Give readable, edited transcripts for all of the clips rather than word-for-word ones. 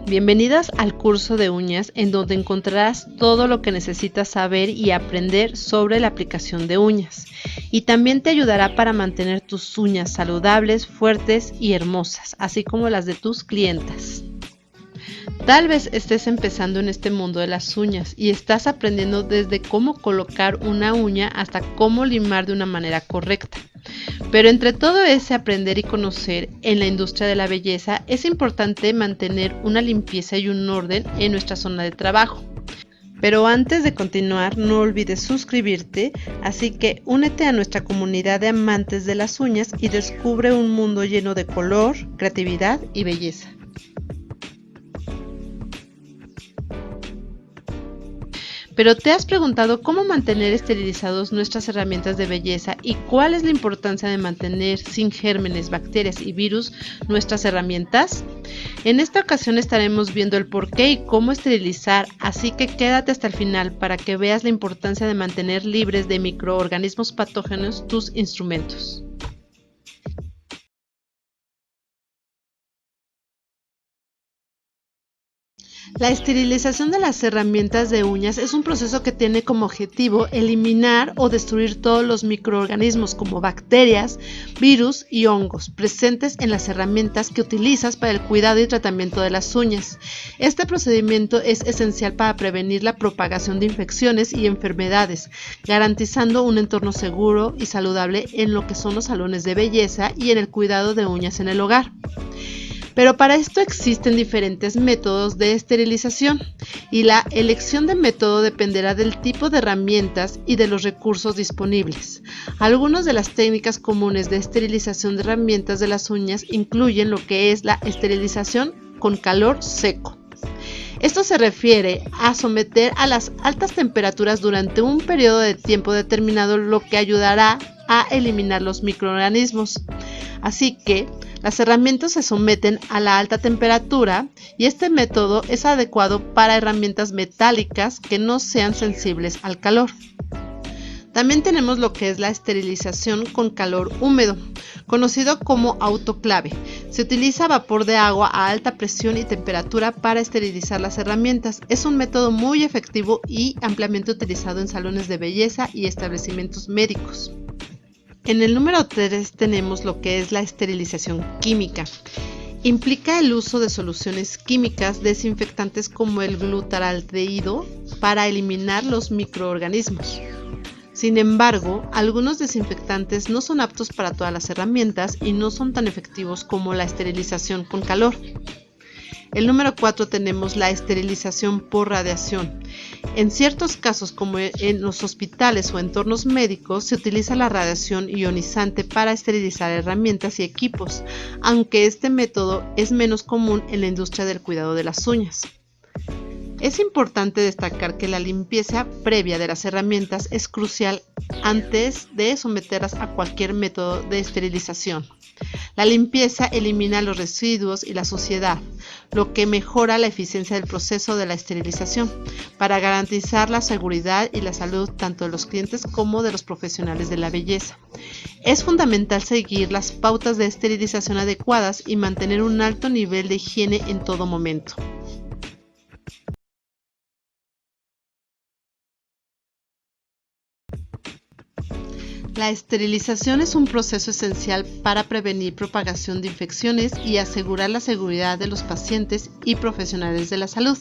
Bienvenidas al curso de uñas, en donde encontrarás todo lo que necesitas saber y aprender sobre la aplicación de uñas. Y también te ayudará para mantener tus uñas saludables, fuertes y hermosas, así como las de tus clientas. Tal vez estés empezando en este mundo de las uñas y estás aprendiendo desde cómo colocar una uña hasta cómo limar de una manera correcta. Pero entre todo ese aprender y conocer en la industria de la belleza, es importante mantener una limpieza y un orden en nuestra zona de trabajo. Pero antes de continuar, no olvides suscribirte, así que únete a nuestra comunidad de amantes de las uñas y descubre un mundo lleno de color, creatividad y belleza. Pero ¿te has preguntado cómo mantener esterilizados nuestras herramientas de belleza y cuál es la importancia de mantener sin gérmenes, bacterias y virus nuestras herramientas? En esta ocasión estaremos viendo el por qué y cómo esterilizar, así que quédate hasta el final para que veas la importancia de mantener libres de microorganismos patógenos tus instrumentos. La esterilización de las herramientas de uñas es un proceso que tiene como objetivo eliminar o destruir todos los microorganismos como bacterias, virus y hongos presentes en las herramientas que utilizas para el cuidado y tratamiento de las uñas. Este procedimiento es esencial para prevenir la propagación de infecciones y enfermedades, garantizando un entorno seguro y saludable en lo que son los salones de belleza y en el cuidado de uñas en el hogar. Pero para esto existen diferentes métodos de esterilización y la elección de método dependerá del tipo de herramientas y de los recursos disponibles. Algunas de las técnicas comunes de esterilización de herramientas de las uñas incluyen lo que es la esterilización con calor seco. Esto se refiere a someter a las altas temperaturas durante un periodo de tiempo determinado, lo que ayudará a eliminar los microorganismos. Así que las herramientas se someten a la alta temperatura y este método es adecuado para herramientas metálicas que no sean sensibles al calor. También tenemos lo que es la esterilización con calor húmedo, conocido como autoclave. Se utiliza vapor de agua a alta presión y temperatura para esterilizar las herramientas. Es un método muy efectivo y ampliamente utilizado en salones de belleza y establecimientos médicos. En el número 3 tenemos lo que es la esterilización química. Implica el uso de soluciones químicas desinfectantes como el glutaraldehído para eliminar los microorganismos. Sin embargo, algunos desinfectantes no son aptos para todas las herramientas y no son tan efectivos como la esterilización con calor. El número 4 tenemos la esterilización por radiación. En ciertos casos, como en los hospitales o entornos médicos, se utiliza la radiación ionizante para esterilizar herramientas y equipos, aunque este método es menos común en la industria del cuidado de las uñas. Es importante destacar que la limpieza previa de las herramientas es crucial antes de someterlas a cualquier método de esterilización. La limpieza elimina los residuos y la suciedad, lo que mejora la eficiencia del proceso de la esterilización, para garantizar la seguridad y la salud tanto de los clientes como de los profesionales de la belleza. Es fundamental seguir las pautas de esterilización adecuadas y mantener un alto nivel de higiene en todo momento. La esterilización es un proceso esencial para prevenir propagación de infecciones y asegurar la seguridad de los pacientes y profesionales de la salud.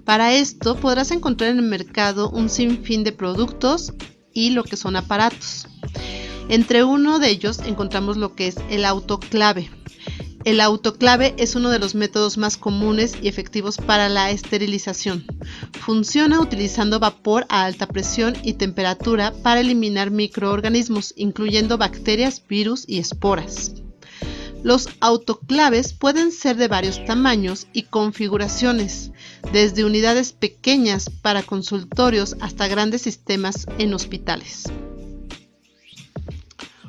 Para esto podrás encontrar en el mercado un sinfín de productos y lo que son aparatos. Entre uno de ellos encontramos lo que es el autoclave. El autoclave es uno de los métodos más comunes y efectivos para la esterilización. Funciona utilizando vapor a alta presión y temperatura para eliminar microorganismos, incluyendo bacterias, virus y esporas. Los autoclaves pueden ser de varios tamaños y configuraciones, desde unidades pequeñas para consultorios hasta grandes sistemas en hospitales.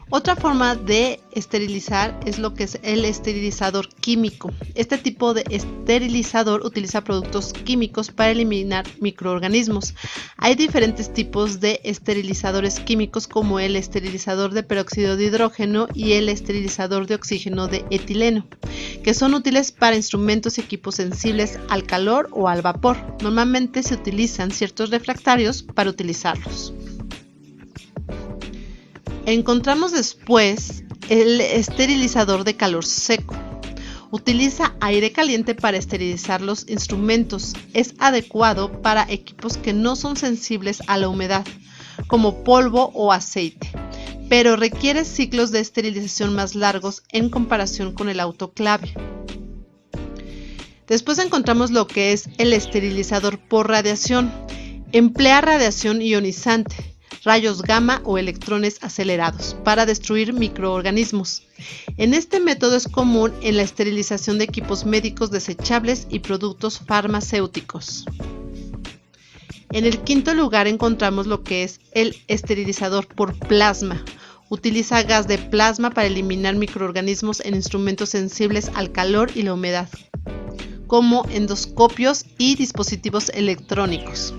Otra forma de esterilizar es lo que es el esterilizador químico. Este tipo de esterilizador utiliza productos químicos para eliminar microorganismos. Hay diferentes tipos de esterilizadores químicos como el esterilizador de peróxido de hidrógeno y el esterilizador de oxígeno de etileno, que son útiles para instrumentos y equipos sensibles al calor o al vapor. Normalmente se utilizan ciertos refractarios para utilizarlos. Encontramos después el esterilizador de calor seco. Utiliza aire caliente para esterilizar los instrumentos. Es adecuado para equipos que no son sensibles a la humedad, como polvo o aceite, pero requiere ciclos de esterilización más largos en comparación con el autoclave. Después encontramos lo que es el esterilizador por radiación. Emplea radiación ionizante, rayos gamma o electrones acelerados para destruir microorganismos. En este método es común en la esterilización de equipos médicos desechables y productos farmacéuticos. En el quinto lugar encontramos lo que es el esterilizador por plasma. Utiliza gas de plasma para eliminar microorganismos en instrumentos sensibles al calor y la humedad, como endoscopios y dispositivos electrónicos.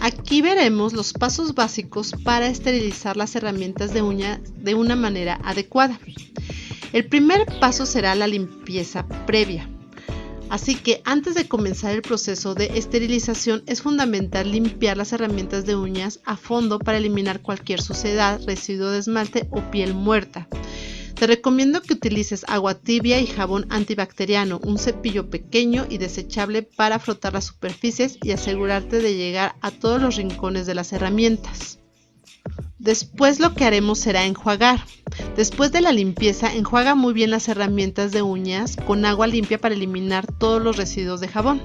Aquí veremos los pasos básicos para esterilizar las herramientas de uña de una manera adecuada. El primer paso será la limpieza previa. Así que antes de comenzar el proceso de esterilización es fundamental limpiar las herramientas de uñas a fondo para eliminar cualquier suciedad, residuo de esmalte o piel muerta. Te recomiendo que utilices agua tibia y jabón antibacteriano, un cepillo pequeño y desechable para frotar las superficies y asegurarte de llegar a todos los rincones de las herramientas. Después lo que haremos será enjuagar. Después de la limpieza, enjuaga muy bien las herramientas de uñas con agua limpia para eliminar todos los residuos de jabón,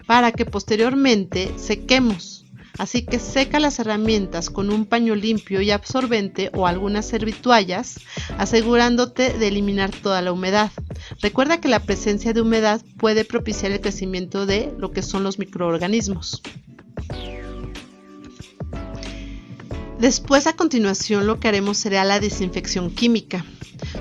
para que posteriormente sequemos. Así que seca las herramientas con un paño limpio y absorbente o algunas servitoallas, asegurándote de eliminar toda la humedad. Recuerda que la presencia de humedad puede propiciar el crecimiento de lo que son los microorganismos. Después, a continuación, lo que haremos será la desinfección química.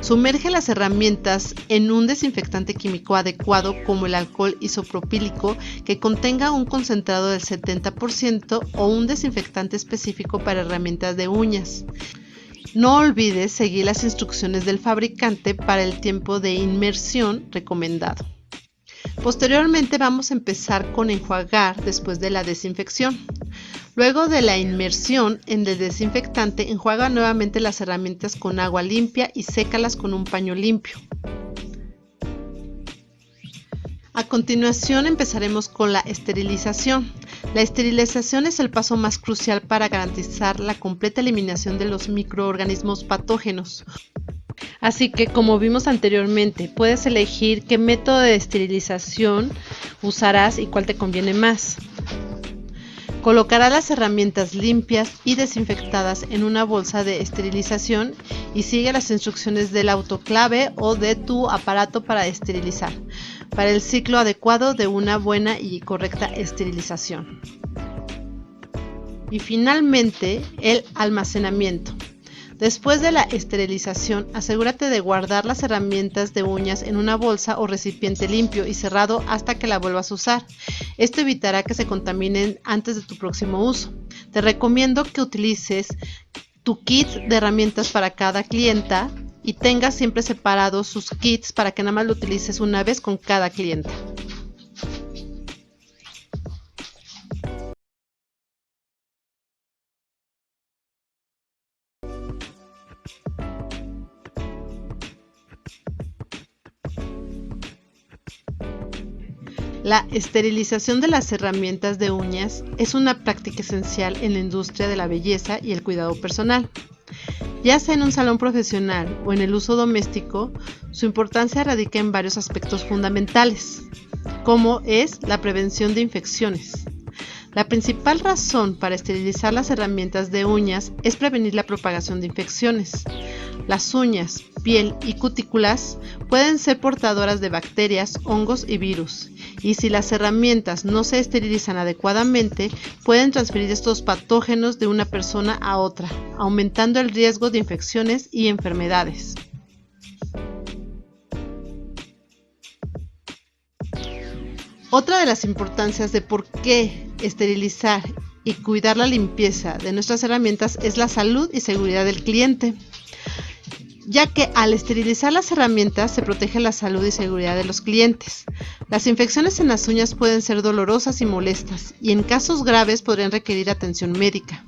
Sumerge las herramientas en un desinfectante químico adecuado como el alcohol isopropílico que contenga un concentrado del 70% o un desinfectante específico para herramientas de uñas. No olvides seguir las instrucciones del fabricante para el tiempo de inmersión recomendado. Posteriormente vamos a empezar con enjuagar después de la desinfección. Luego de la inmersión en el desinfectante, enjuaga nuevamente las herramientas con agua limpia y sécalas con un paño limpio. A continuación empezaremos con la esterilización. La esterilización es el paso más crucial para garantizar la completa eliminación de los microorganismos patógenos. Así que, como vimos anteriormente, puedes elegir qué método de esterilización usarás y cuál te conviene más. Colocarás las herramientas limpias y desinfectadas en una bolsa de esterilización y sigue las instrucciones del autoclave o de tu aparato para esterilizar, para el ciclo adecuado de una buena y correcta esterilización. Y finalmente, el almacenamiento. Después de la esterilización, asegúrate de guardar las herramientas de uñas en una bolsa o recipiente limpio y cerrado hasta que la vuelvas a usar. Esto evitará que se contaminen antes de tu próximo uso. Te recomiendo que utilices tu kit de herramientas para cada clienta y tengas siempre separados sus kits para que nada más lo utilices una vez con cada clienta. La esterilización de las herramientas de uñas es una práctica esencial en la industria de la belleza y el cuidado personal. Ya sea en un salón profesional o en el uso doméstico, su importancia radica en varios aspectos fundamentales, como es la prevención de infecciones. La principal razón para esterilizar las herramientas de uñas es prevenir la propagación de infecciones. Las uñas, piel y cutículas pueden ser portadoras de bacterias, hongos y virus, y si las herramientas no se esterilizan adecuadamente, pueden transferir estos patógenos de una persona a otra, aumentando el riesgo de infecciones y enfermedades. Otra de las importancias de por qué esterilizar y cuidar la limpieza de nuestras herramientas es la salud y seguridad del cliente, ya que al esterilizar las herramientas se protege la salud y seguridad de los clientes. Las infecciones en las uñas pueden ser dolorosas y molestas, y en casos graves podrían requerir atención médica.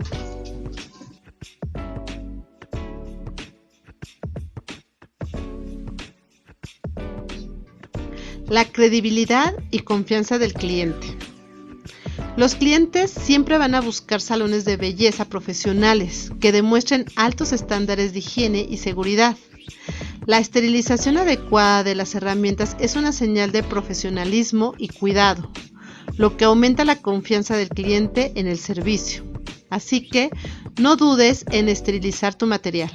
La credibilidad y confianza del cliente. Los clientes siempre van a buscar salones de belleza profesionales que demuestren altos estándares de higiene y seguridad. La esterilización adecuada de las herramientas es una señal de profesionalismo y cuidado, lo que aumenta la confianza del cliente en el servicio. Así que no dudes en esterilizar tu material.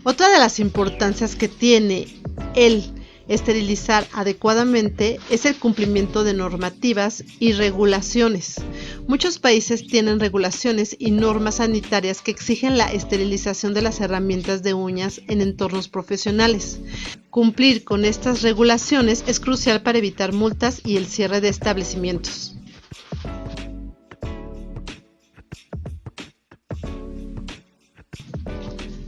Otra de las importancias que tiene el esterilizar adecuadamente es el cumplimiento de normativas y regulaciones. Muchos países tienen regulaciones y normas sanitarias que exigen la esterilización de las herramientas de uñas en entornos profesionales. Cumplir con estas regulaciones es crucial para evitar multas y el cierre de establecimientos.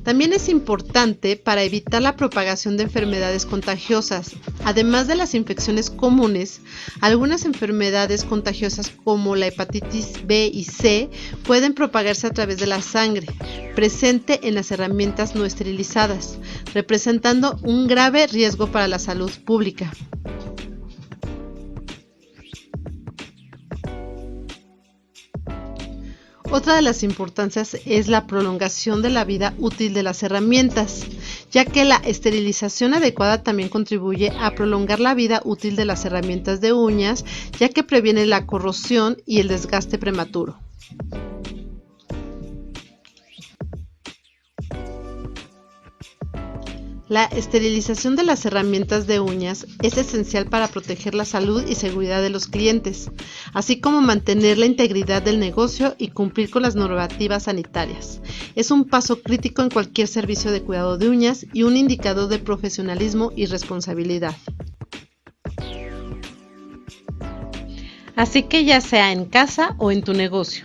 También es importante para evitar la propagación de enfermedades contagiosas. Además de las infecciones comunes, algunas enfermedades contagiosas como la hepatitis B y C pueden propagarse a través de la sangre presente en las herramientas no esterilizadas, representando un grave riesgo para la salud pública. Otra de las importancias es la prolongación de la vida útil de las herramientas, ya que la esterilización adecuada también contribuye a prolongar la vida útil de las herramientas de uñas, ya que previene la corrosión y el desgaste prematuro. La esterilización de las herramientas de uñas es esencial para proteger la salud y seguridad de los clientes, así como mantener la integridad del negocio y cumplir con las normativas sanitarias. Es un paso crítico en cualquier servicio de cuidado de uñas y un indicador de profesionalismo y responsabilidad. Así que ya sea en casa o en tu negocio,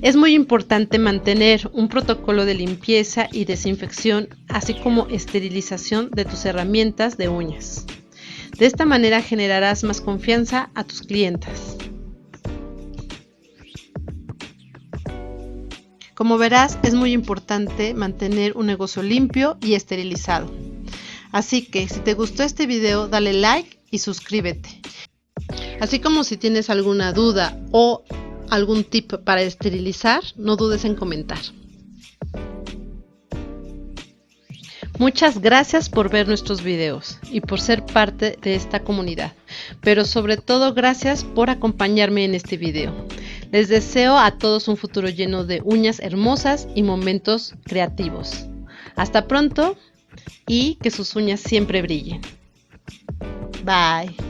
es muy importante mantener un protocolo de limpieza y desinfección, así como esterilización de tus herramientas de uñas. De esta manera generarás más confianza a tus clientes. Como verás, es muy importante mantener un negocio limpio y esterilizado. Así que si te gustó este video, dale like y suscríbete. Así como si tienes alguna duda o algún tip para esterilizar, no dudes en comentar. Muchas gracias por ver nuestros videos y por ser parte de esta comunidad, pero sobre todo gracias por acompañarme en este video. Les deseo a todos un futuro lleno de uñas hermosas y momentos creativos. Hasta pronto y que sus uñas siempre brillen. Bye.